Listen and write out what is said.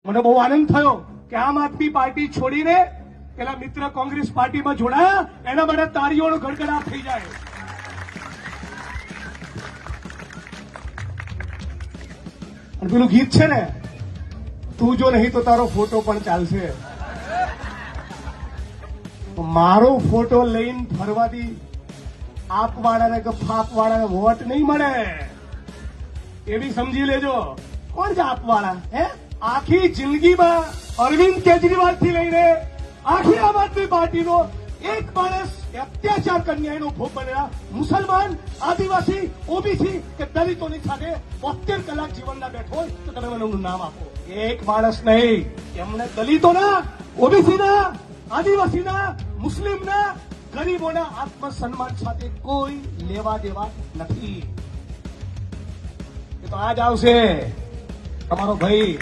મને બહુ આનંદ થયો કે આમ આદમી પાર્ટી છોડીને પેલા મિત્ર કોંગ્રેસ પાર્ટીમાં જોડાયા, એના માટે તાળીઓનો ગડગડાટ થઈ જાય. અને પેલું ગીત છે ને, તું જો નહીં તો તારો ફોટો પણ ચાલશે. મારો ફોટો લઈને ફરવાથી આપવાળાને કે ફાપવાળાને વોટ નહીં મળે, એવી સમજી લેજો. કોણ છે આપવાળા? હે, આખી જિંદગીમાં અરવિંદ કેજરીવાલ થી લઈને આખી આમ આદમી પાર્ટીનો એક માણસ અત્યાચાર કન્યાનો ભોગ બનેલા મુસલમાન, આદિવાસી, ઓબીસી કે દલિતોની સાથે 72 કલાક જીવનના બેઠો હોય તો તમે મને એનું નામ આપો. એક માણસ નહીં, એમને દલિતોના, ઓબીસીના, આદિવાસીના, મુસ્લિમના, ગરીબોના આત્મસન્માન સાથે કોઈ લેવા દેવા નથી. એ તો આજ આવશે તમારો ભાઈ